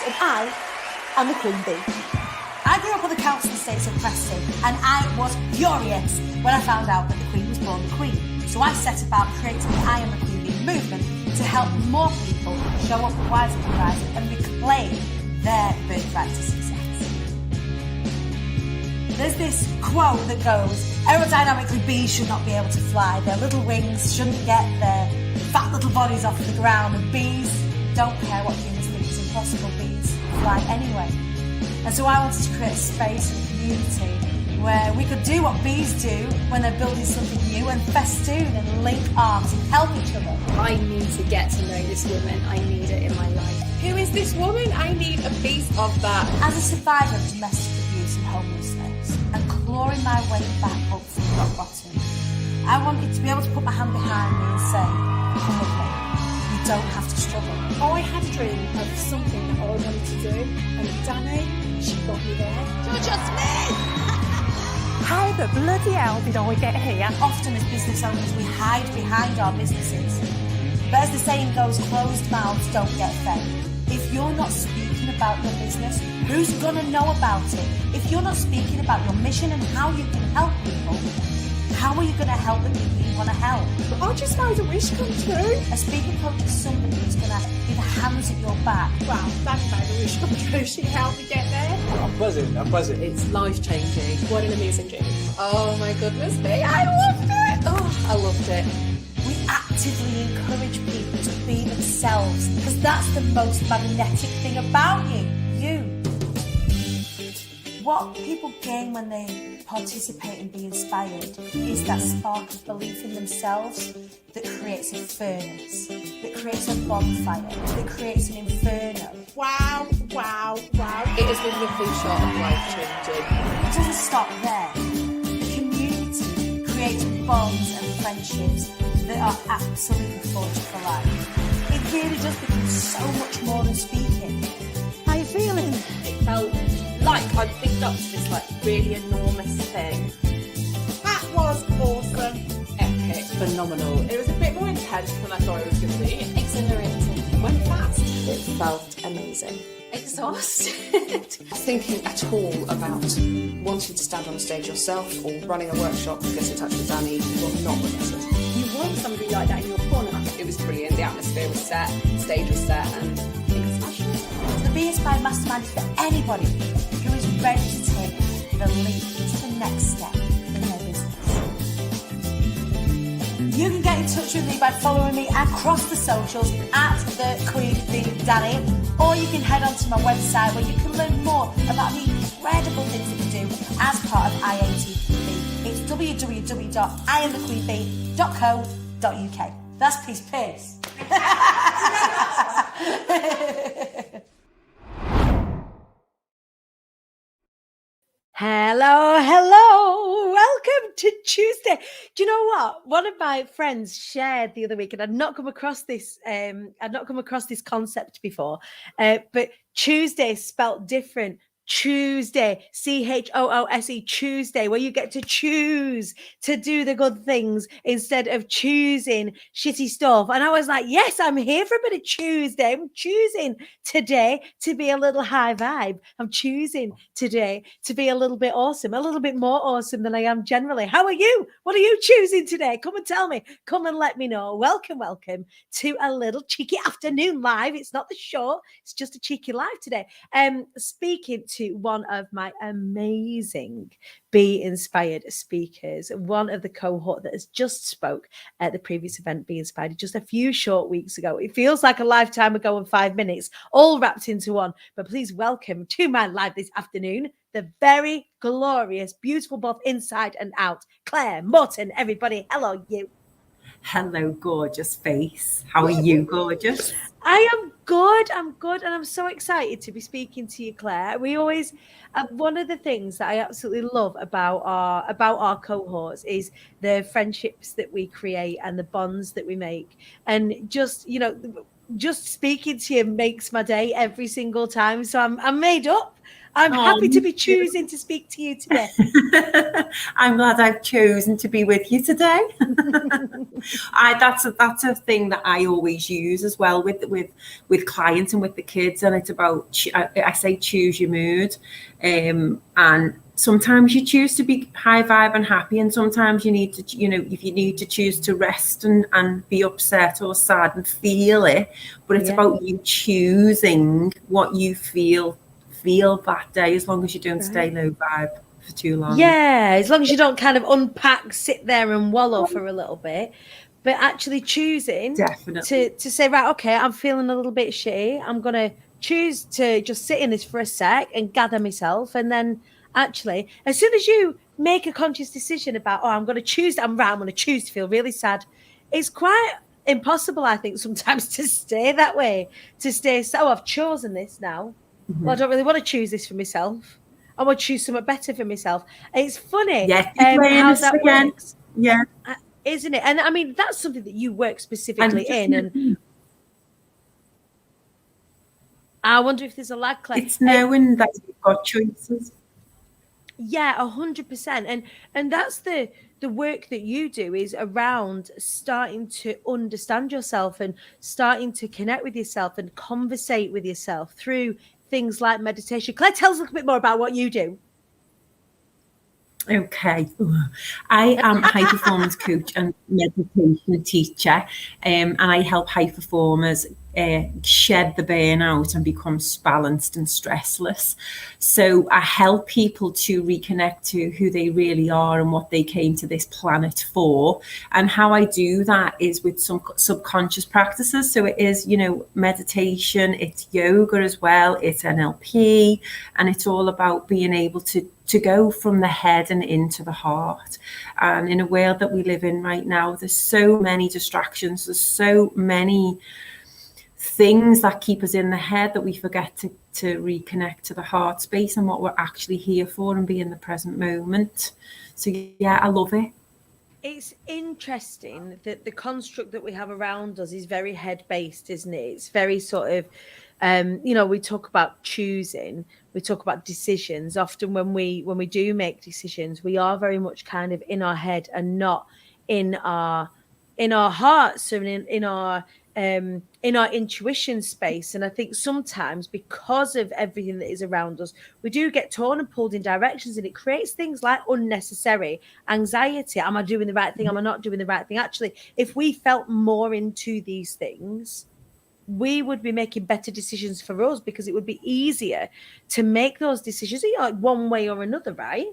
and I am the Queen Bee. I grew up on the council estates of Preston, and I was furious when I found out that the Queen was born the Queen. So I set about creating the I am the Queen Bee movement to help more people show up at Wiser Horizon and reclaim their birthright to success. There's this quote that goes, aerodynamically bees should not be able to fly. Their little wings shouldn't get their fat little bodies off the ground. And bees don't care what humans think is impossible. Bees fly anyway. And so I wanted to create a space and community where we could do what bees do when they're building something new and festoon and link arms and help each other. I need to get to know this woman. I need it in my life. Who is this woman? I need a piece of that. As a survivor of domestic abuse and homelessness and clawing my way back up from rock bottom, I wanted to be able to put my hand behind me and say, come with me. You don't have to struggle. I had a dream of something that I wanted to do, and Dani, she got me there. Georgia Smith! How the bloody hell did I get here? Often as business owners, we hide behind our businesses. But as the saying goes, closed mouths don't get fed. If you're not speaking about your business, who's going to know about it? If you're not speaking about your mission and how you can help people, how are you going to help the people you want to help? I just made a wish come true. A speaking coach is somebody who's going to be the hands at your back. Wow, that made a wish come true. She helped me get there. I'm buzzing. It's life-changing. What an amazing journey. Oh my goodness me, I loved it. Oh, I loved it. We actively encourage people to be themselves because that's the most magnetic thing about you. What people gain when they participate and be inspired is that spark of belief in themselves that creates a furnace, that creates a bonfire, that creates an inferno. Wow. It has been nothing short of life-changing. It doesn't stop there. The community creates bonds and friendships that are absolutely forged for life. It really does become so much more than speaking. How are you feeling? It felt like I'd picked up this really enormous thing. That was awesome. Epic. Phenomenal. It was a bit more intense than I thought it was going to be. Exhilarating. Went fast. It felt amazing. Exhausted. Thinking at all about wanting to stand on a stage yourself or running a workshop, get in touch with Dani, will not regret it. You want somebody like that in your corner. It was brilliant, the atmosphere was set, the stage was set, and it was passionate. The Be Inspired Mastermind is for anybody who is ready to take the leap to the next step in their business. You can get in touch with me by following me across the socials at the Queen Bee Dani, or you can head on to my website where you can learn more about the incredible things that we do as part of IATQB. It's www.iamthequeenbee.co.uk. That's peace. Hello. Welcome to Tuesday. Do you know what? One of my friends shared the other week, and I'd not come across this. Concept before, but Tuesday spelt different. Tuesday, CHOOSE, Tuesday, where you get to choose to do the good things instead of choosing shitty stuff. And I was like, yes, I'm here for a bit of Tuesday. I'm choosing today to be a little high vibe. I'm choosing today to be a little bit awesome, a little bit more awesome than I am generally. How are you? What are you choosing today? Come and tell me. Come and let me know. Welcome to a little cheeky afternoon live. It's not the show. It's just a cheeky live today. Speaking to one of my amazing Be Inspired speakers, one of the cohort that has just spoke at the previous event, Be Inspired, just a few short weeks ago. It feels like a lifetime ago and 5 minutes, all wrapped into one. But please welcome to my live this afternoon, the very glorious, beautiful, both inside and out, Claire Morton. Everybody, hello, you. Hello, gorgeous face. How are you, gorgeous? I am good. And I'm so excited to be speaking to you, Claire. We always, one of the things that I absolutely love about our cohorts is the friendships that we create and the bonds that we make. And just speaking to you makes my day every single time. So I'm made up. I'm happy to be choosing to speak to you today. I'm glad I've chosen to be with you today. That's a thing that I always use as well with clients and with the kids, and it's about I say choose your mood, and sometimes you choose to be high vibe and happy, and sometimes you need to, if you need to choose to rest and be upset or sad and feel it, but it's about you choosing what you feel that day, as long as you don't stay low vibe for too long. Yeah, as long as you don't kind of unpack, sit there and wallow for a little bit, but actually choosing to say, right, okay, I'm feeling a little bit shitty. I'm going to choose to just sit in this for a sec and gather myself. And then actually, as soon as you make a conscious decision about, I'm going to choose, I'm going to choose to feel really sad, it's quite impossible, I think, sometimes to stay that way, to stay, I've chosen this now. Mm-hmm. Well, I don't really want to choose this for myself. I want to choose something better for myself. It's funny how that works. Yeah. Isn't it? And I mean, that's something that you work specifically in. And I wonder if there's a lag, Claire. It's knowing that you've got choices. Yeah, 100%. And that's the work that you do is around starting to understand yourself and starting to connect with yourself and conversate with yourself through things like meditation. Claire, tell us a little bit more about what you do. Okay. I am a high performance coach and meditation teacher, and I help high performers shed the burnout and become balanced and stressless. So I help people to reconnect to who they really are and what they came to this planet for. And how I do that is with some subconscious practices. So it is, meditation, it's yoga as well, it's NLP, and it's all about being able to go from the head and into the heart. And in a world that we live in right now, there's so many distractions, there's so many things that keep us in the head that we forget to reconnect to the heart space and what we're actually here for and be in the present moment. So yeah, I love it. It's interesting that the construct that we have around us is very head-based, isn't it? It's very sort of, we talk about choosing, we talk about decisions. Often when we do make decisions, we are very much kind of in our head and not in our hearts or in our intuition space. And I think sometimes because of everything that is around us, we do get torn and pulled in directions, and it creates things like unnecessary anxiety. Am I doing the right thing? Am I not doing the right thing? Actually, if we felt more into these things, we would be making better decisions for us, because it would be easier to make those decisions one way or another, right?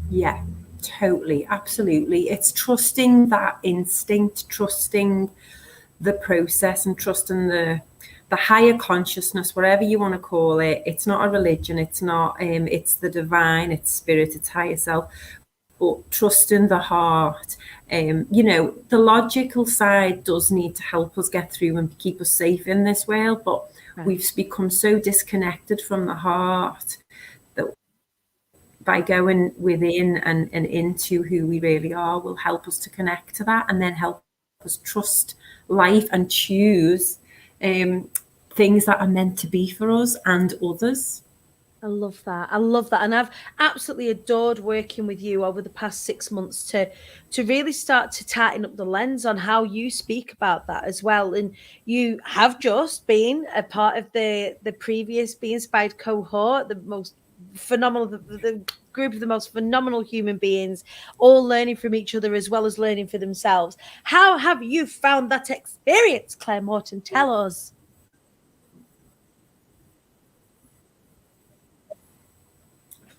Yeah, totally. Absolutely. It's trusting that instinct, trusting the process, and trusting the higher consciousness, whatever you want to call it. It's not a religion. It's not, it's the divine, it's spirit, it's higher self, but trusting the heart. The logical side does need to help us get through and keep us safe in this world, but we've become so disconnected from the heart that by going within and into who we really are will help us to connect to that, and then help us trust life and choose things that are meant to be for us and others. I love that. And I've absolutely adored working with you over the past 6 months to really start to tighten up the lens on how you speak about that as well. And you have just been a part of the previous Be Inspired cohort, the most phenomenal, the group of the most phenomenal human beings, all learning from each other as well as learning for themselves. How have you found that experience, Claire Morton? Tell us.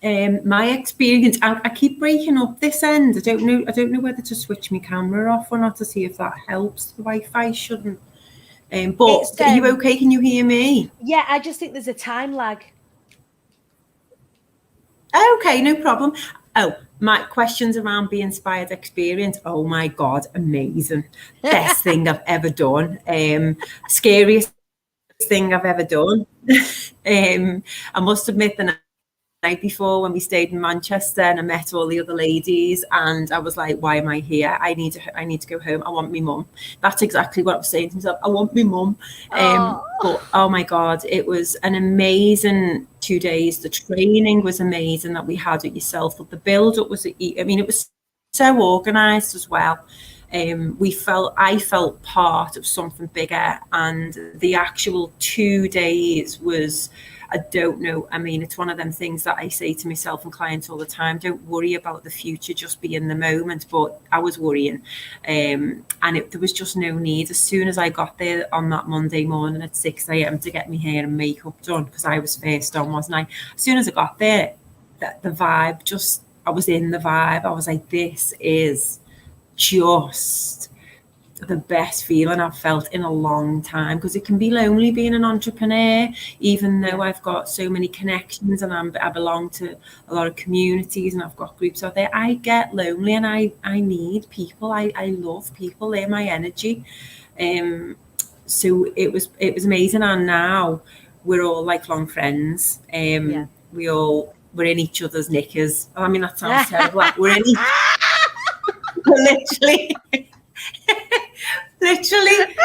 My experience, I keep breaking up this end. I don't know whether to switch my camera off or not to see if that helps. The Wi-Fi shouldn't. But are you okay? Can you hear me? Yeah, I just think there's a time lag. Okay, no problem. Oh, my questions around Be Inspired experience. Oh my God, amazing. Best thing I've ever done. Scariest thing I've ever done. I must admit that night before when we stayed in Manchester, and I met all the other ladies, and I was like, why am I here? I need to go home. I want my mum. That's exactly what I was saying to myself. I want my mum. But oh my God, it was an amazing 2 days. The training was amazing that we had at yourself, but the build up was, it was so organised as well. I felt part of something bigger, and the actual 2 days was, I don't know. I mean, it's one of them things that I say to myself and clients all the time. Don't worry about the future, just be in the moment. But I was worrying, and there was just no need. As soon as I got there on that Monday morning at 6 a.m. to get my hair and makeup done, because I was first on, wasn't I? As soon as I got there, the vibe, just, I was in the vibe. I was like, this is just the best feeling I've felt in a long time, because it can be lonely being an entrepreneur, even though I've got so many connections and I belong to a lot of communities and I've got groups out there. I get lonely, and I need people. I love people. They're my energy. So it was amazing, and now we're all lifelong friends. We're in each other's knickers. I mean, that sounds terrible. We're in literally. Literally,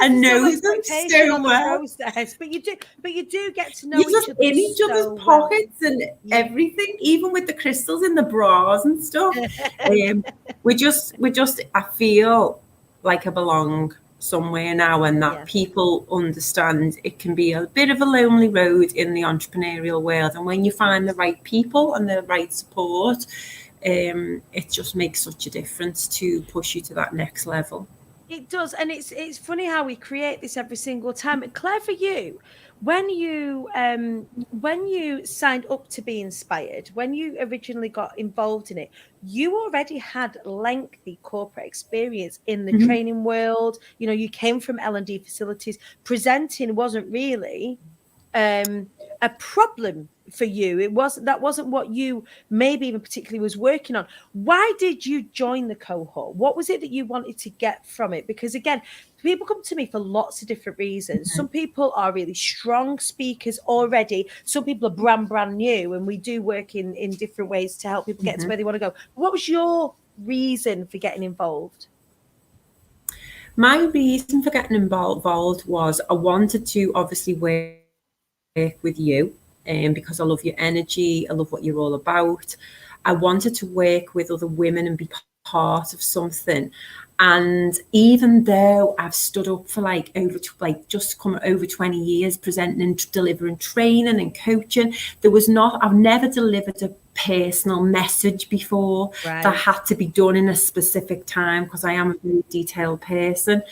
I know them so well. Process, but you do get to know You're each just other in each other's pockets and everything, even with the crystals in the bras and stuff. we just, I feel like I belong somewhere now, and that people understand it can be a bit of a lonely road in the entrepreneurial world, and when you find the right people and the right support, it just makes such a difference to push you to that next level. It does, and it's funny how we create this every single time. Claire, for you, when you signed up to be inspired, when you originally got involved in it, you already had lengthy corporate experience in the training world. You know, you came from L&D facilities. Presenting wasn't really a problem for you. That wasn't what you maybe even particularly was working on. Why did you join the cohort? What was it that you wanted to get from it? Because again, people come to me for lots of different reasons. Some people are really strong speakers already. Some people are brand new, and we do work in different ways to help people get to where they want to go. What was your reason for getting involved? My reason for getting involved was I wanted to obviously work with you, because I love your energy, I love what you're all about. I wanted to work with other women and be part of something. And even though I've stood up for just come over 20 years presenting and delivering training and coaching, I've never delivered a personal message before that had to be done in a specific time, because I am a very detailed person.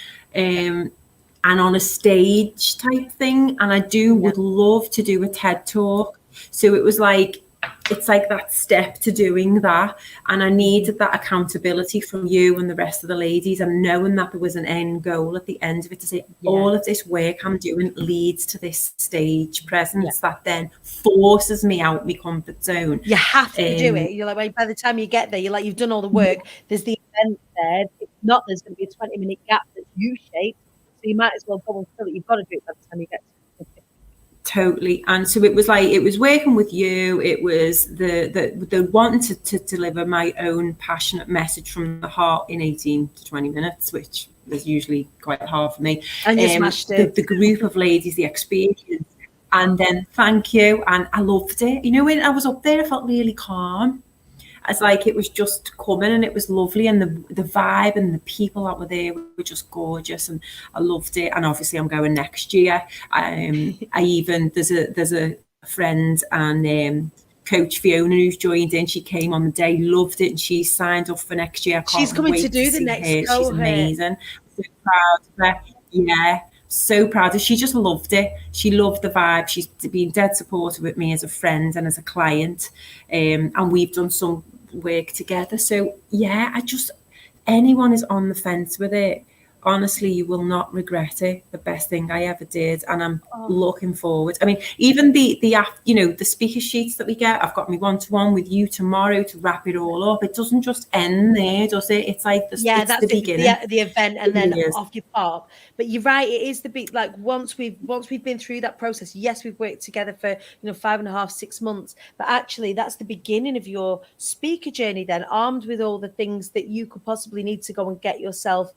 And on a stage type thing, and I would love to do a TED talk. So it's like that step to doing that, and I needed that accountability from you and the rest of the ladies, and knowing that there was an end goal at the end of it, to say all of this work I'm doing leads to this stage presence that then forces me out my comfort zone. You have to do it. You're like, by the time you get there, you're like, you've done all the work. There's the event there. If not, there's going to be a 20-minute gap that's U-shaped. So you might as well go and fill it. You've got to do it by the time you get to it. Totally. And so it was working with you. It was the wanting to deliver my own passionate message from the heart in 18 to 20 minutes, which is usually quite hard for me. And you smashed it. The group of ladies, the experience, and then thank you. And I loved it. You know, when I was up there, I felt really calm. It's like it was just coming, and it was lovely, and the vibe and the people that were there were just gorgeous, and I loved it. And obviously I'm going next year. There's a friend and coach Fiona who's joined in. She came on the day, loved it, and she signed up for next year. She's coming to do the next cohort. She's amazing. So proud of her. Yeah. So proud of her. She just loved it. She loved the vibe. She's been dead supportive with me as a friend and as a client. And we've done some work together. So yeah, anyone is on the fence with it, honestly, you will not regret it. The best thing I ever did, and I'm looking forward. I mean, even the the speaker sheets that we get. I've got my one-to-one with you tomorrow to wrap it all up. It doesn't just end there, does it? It's like it's That's the beginning. the event, and It then really is. off you pop. But you're right, it is the big, like, once we've been through that process. Yes, we've worked together for 5.5, 6 months, but actually that's the beginning of your speaker journey. Then, armed with all the things that you could possibly need to go and get yourself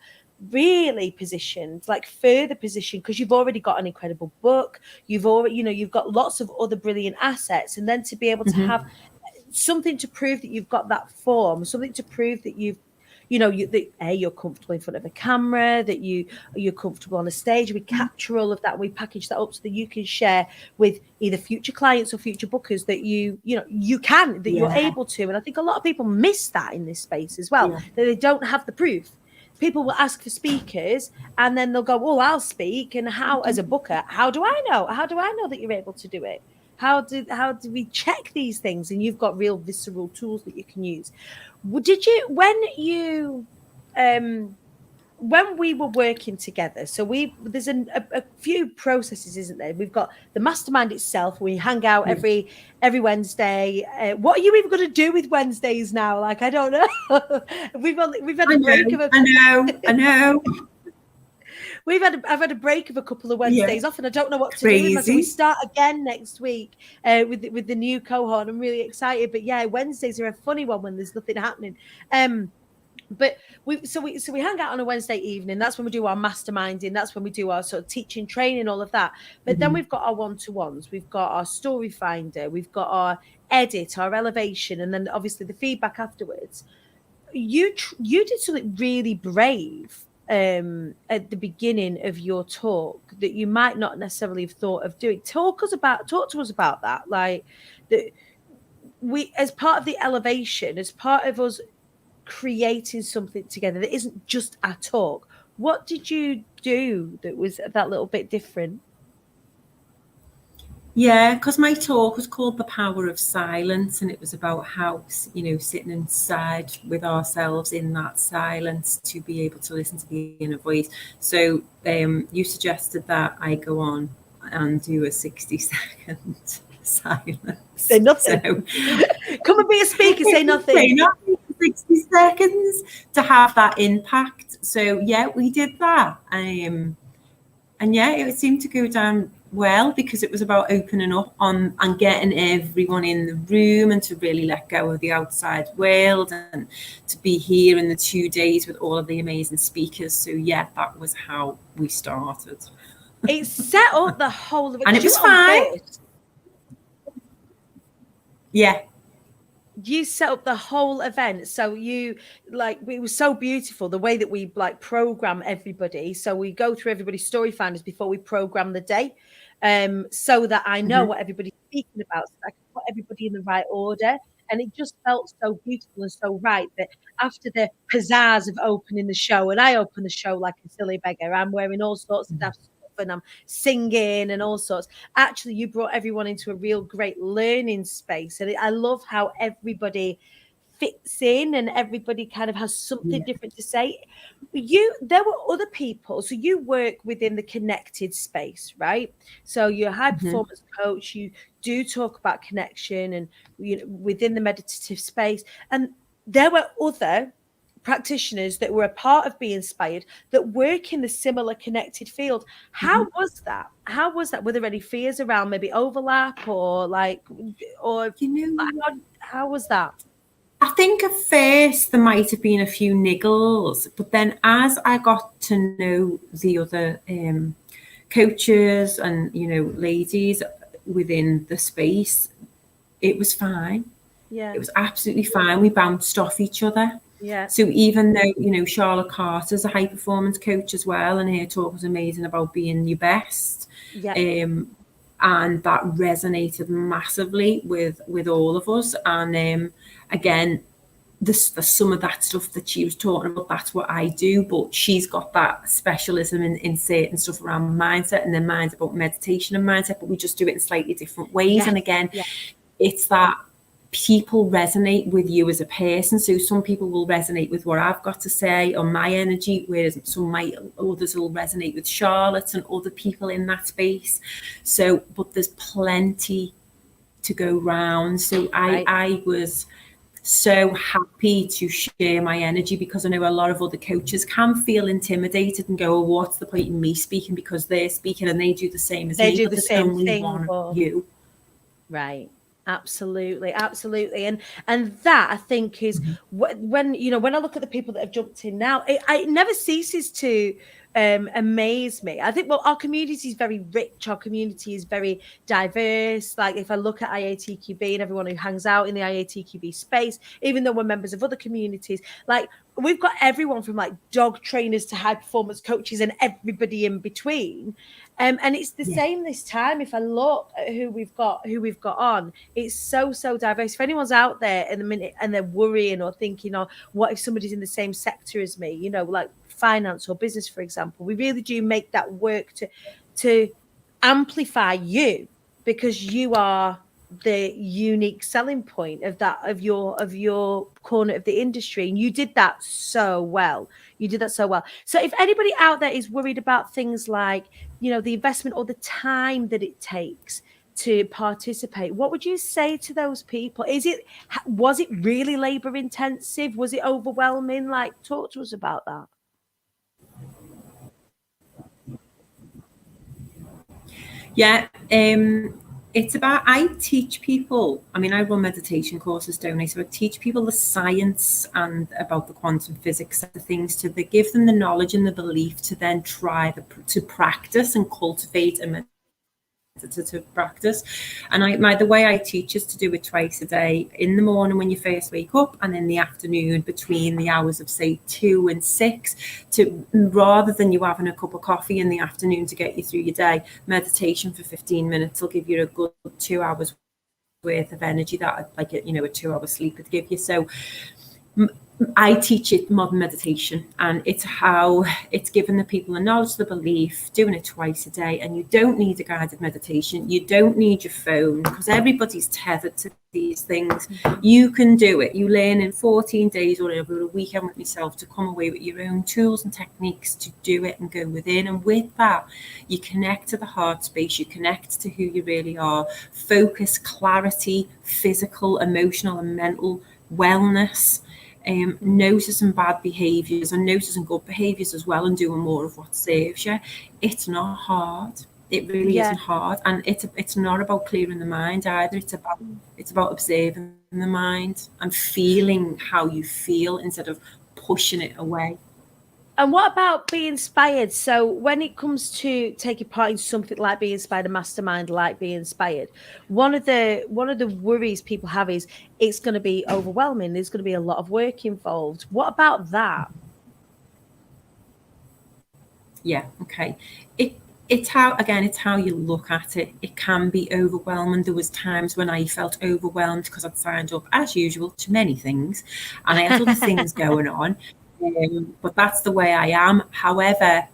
really positioned, like further positioned, because you've already got an incredible book, you've already you've got lots of other brilliant assets, and then to be able to have something to prove that you've got that form, something to prove that you've you're comfortable in front of a camera, that you're comfortable on a stage. We capture all of that, we package that up so that you can share with either future clients or future bookers that you're able to. And I think a lot of people miss that in this space as well, that they don't have the proof. People will ask for speakers and then they'll go, I'll speak. And how, as a booker, how do I know? How do I know that you're able to do it? How do we check these things? And you've got real visceral tools that you can use. Did you, when we were working together, so there's a few processes, isn't there? We've got the mastermind itself. We hang out every Wednesday. What are you even going to do with Wednesdays now? Like, I don't know. we've had a break of I know. I've had a break of a couple of Wednesdays off, and I don't know what to do. So we start again next week with the new cohort. I'm really excited. But yeah, Wednesdays are a funny one when there's nothing happening. But we hang out on a Wednesday evening. That's when we do our masterminding. That's when we do our sort of teaching, training, all of that. But then we've got our one-to-ones. We've got our story finder. We've got our edit, our elevation, and then obviously the feedback afterwards. You did something really brave at the beginning of your talk that you might not necessarily have thought of doing. Talk to us about that. Like, we, as part of the elevation, as part of us creating something together that isn't just a talk, what did you do that was that little bit different? Yeah, because my talk was called The Power of Silence, and it was about how, sitting inside with ourselves in that silence to be able to listen to the inner voice. So you suggested that I go on and do a 60-second silence. Say nothing. So, come and be a speaker, say nothing. Say nothing for 60 seconds to have that impact. So yeah, we did that. And yeah, it seemed to go down well because it was about opening up on and getting everyone in the room and to really let go of the outside world and to be here in the 2 days with all of the amazing speakers. So yeah, that was how we started. It set up the whole of it. And it was fine. Yeah. You set up the whole event. So it was so beautiful the way that we program everybody. So we go through everybody's story finders before we program the day, so that I know what everybody's speaking about, so I can put everybody in the right order. And it just felt so beautiful and so right that after the pizzazz of opening the show, and I open the show like a silly beggar, I'm wearing all sorts of stuff and I'm singing and all sorts. Actually, you brought everyone into a real great learning space. And I love how everybody fits in and everybody kind of has something different to say. There were other people. So you work within the connected space, right? So you're a high performance coach. You do talk about connection and within the meditative space. And there were other practitioners that were a part of Be Inspired that work in the similar connected field. How was that? Were there any fears around maybe overlap how was that? I think at first there might have been a few niggles, but then as I got to know the other coaches and ladies within the space, it was fine. Yeah, it was absolutely fine. We bounced off each other. Yeah. So even though, Charlotte Carter's a high performance coach as well, and her talk was amazing about being your best. Yeah. And that resonated massively with all of us. And again, the some of that stuff that she was talking about, that's what I do, but she's got that specialism in certain stuff around mindset, and then mine's about meditation and mindset, but we just do it in slightly different ways. Yeah. And again, it's that people resonate with you as a person. So some people will resonate with what I've got to say or my energy, whereas others will resonate with Charlotte and other people in that space. So, but there's plenty to go round. So I was so happy to share my energy, because I know a lot of other coaches can feel intimidated and go, oh, what's the point in me speaking, because they're speaking and they do the same as me, but there's only one of you. Right. Absolutely, absolutely, and that I think is when I look at the people that have jumped in now, it never ceases to amaze me. I think, well, our community is very rich, our community is very diverse. Like if I look at IATQB and everyone who hangs out in the IATQB space, even though we're members of other communities, like we've got everyone from like dog trainers to high performance coaches and everybody in between. And it's the same this time. If I look at who we've got on, it's so diverse. If anyone's out there in the minute and they're worrying or thinking, oh, what if somebody's in the same sector as me, like finance or business, for example, we really do make that work to amplify you, because you are the unique selling point of your corner of the industry, and you did that so well. So if anybody out there is worried about things like the investment or the time that it takes to participate, what would you say to those people? Was it really labor intensive? Was it overwhelming? Like, talk to us about that. Yeah, it's about, I teach people, I run meditation courses, don't I? So I teach people the science and about the quantum physics of the things, to give them the knowledge and the belief to then try to practice and cultivate a meditative practice. And the way I teach is to do it twice a day, in the morning when you first wake up, and in the afternoon between the hours of say 2 and 6, rather than you having a cup of coffee in the afternoon to get you through your day. Meditation for 15 minutes will give you a good 2 hours worth of energy that like a 2-hour sleep would give you. So I teach it modern meditation, and it's given the people the knowledge, the belief, doing it twice a day. And you don't need a guided meditation. You don't need your phone, because everybody's tethered to these things. You can do it. You learn in 14 days or over a weekend with yourself to come away with your own tools and techniques to do it and go within. And with that, you connect to the heart space. You connect to who you really are. Focus, clarity, physical, emotional, and mental wellness. Noticing bad behaviours and noticing good behaviours as well, and doing more of what serves you. It's not hard. It really isn't hard, and it's not about clearing the mind either. It's about observing the mind and feeling how you feel instead of pushing it away. And what about Be Inspired? So when it comes to taking part in something like Be Inspired, a mastermind like Be Inspired, one of the worries people have is it's going to be overwhelming. There's going to be a lot of work involved. What about that? Yeah, okay. It's how you look at it. It can be overwhelming. There was times when I felt overwhelmed because I'd signed up, as usual, to many things, and I had other things going on. But that's the way I am. However,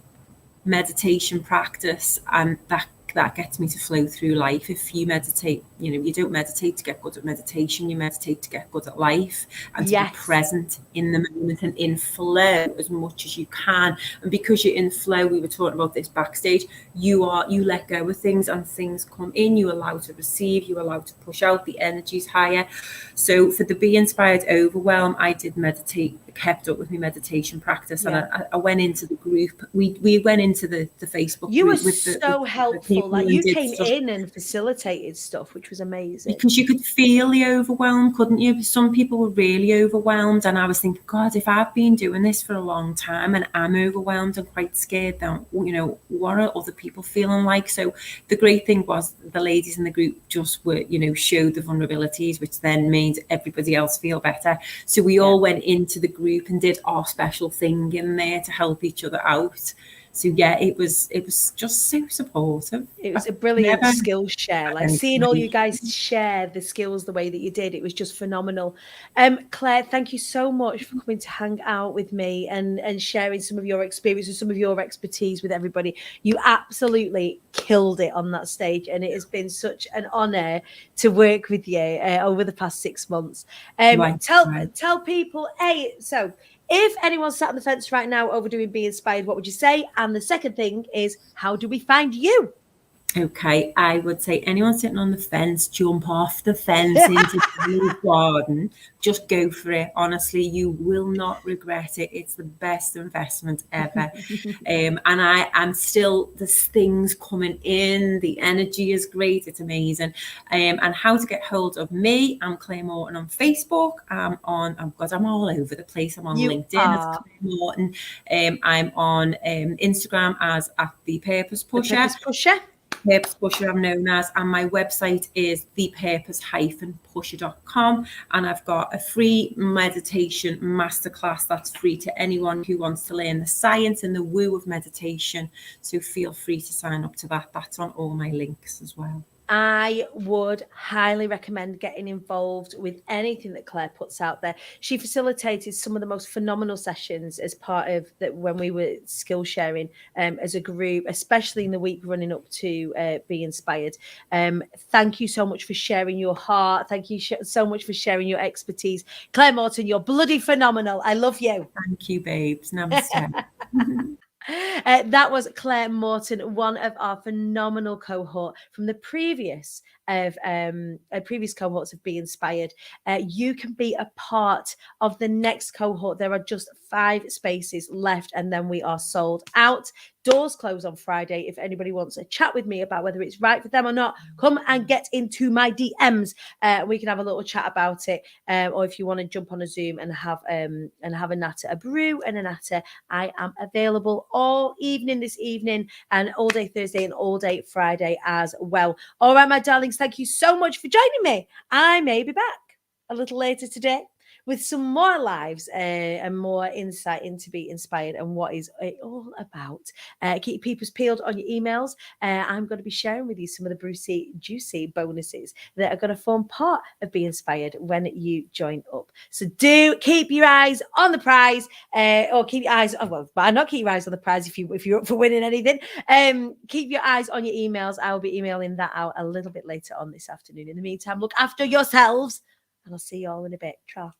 meditation practice, and that gets me to flow through life. If you meditate, you don't meditate to get good at meditation, you meditate to get good at life and to be present in the moment and in flow as much as you can. And because you're in flow, we were talking about this backstage, you let go of things and things come in, you allow to receive, you allow to push out, the energy's higher. So for the Be Inspired Overwhelm, I did meditate, kept up with my meditation practice, and I went into the group. We went into the Facebook you group. Were so helpful. Like you came in and facilitated stuff, which was amazing. Because you could feel the overwhelm, couldn't you? Some people were really overwhelmed, and I was thinking, God, if I've been doing this for a long time and I'm overwhelmed and quite scared, then what are other people feeling like? So the great thing was the ladies in the group just were, showed the vulnerabilities, which then made everybody else feel better. So we all went into the group and did our special thing in there to help each other out. So yeah, it was just so supportive. It was a brilliant Never skill share. Like had seeing all you anybody- guys share the skills the way that you did, it was just phenomenal. Claire, thank you so much for coming to hang out with me and sharing some of your experiences, some of your expertise with everybody. You absolutely killed it on that stage, and it has been such an honor to work with you over the past 6 months. Right. Tell people, so if anyone's sat on the fence right now over doing Be Inspired, what would you say? And the second thing is, how do we find you? Okay, I would say anyone sitting on the fence, jump off the fence into the garden. Just go for it. Honestly, you will not regret it. It's the best investment ever. And I am still, there's things coming in. The energy is great. It's amazing. And how to get hold of me? I'm Claire Morton on Facebook. I'm all over the place. I'm on LinkedIn as Claire Morton. I'm on Instagram as @The Purpose Pusher. Purpose Pusher I'm known as, and my website is thepurpose-pusher.com, and I've got a free meditation masterclass that's free to anyone who wants to learn the science and the woo of meditation, so feel free to sign up to that. That's on all my links as well. I would highly recommend getting involved with anything that Claire puts out there. She facilitated some of the most phenomenal sessions as part of that when we were skill sharing as a group, especially in the week running up to Be Inspired. Thank you so much for sharing your heart. Thank you so much for sharing your expertise. Claire Morton, you're bloody phenomenal. I love you. Thank you, babes. Namaste. That was Claire Morton, one of our phenomenal cohort from the previous cohorts of Be Inspired. You can be a part of the next cohort. There are just 5 spaces left, and then we are sold out. Doors close on Friday. If anybody wants to chat with me about whether it's right for them or not, come and get into my DMs. We can have a little chat about it. Or if you want to jump on a Zoom and have a natter, a brew and a natter, I am available all evening this evening and all day Thursday and all day Friday as well. All right, my darlings, thank you so much for joining me. I may be back a little later today with some more lives and more insight into Be Inspired and what is it all about. Keep peepers peeled on your emails. I'm going to be sharing with you some of the Brucey juicy bonuses that are going to form part of Be Inspired when you join up. So do keep your eyes on the prize, or keep your eyes not keep your eyes on the prize if you're up for winning anything. Keep your eyes on your emails. I'll be emailing that out a little bit later on this afternoon. In the meantime, look after yourselves, and I'll see you all in a bit. Ciao.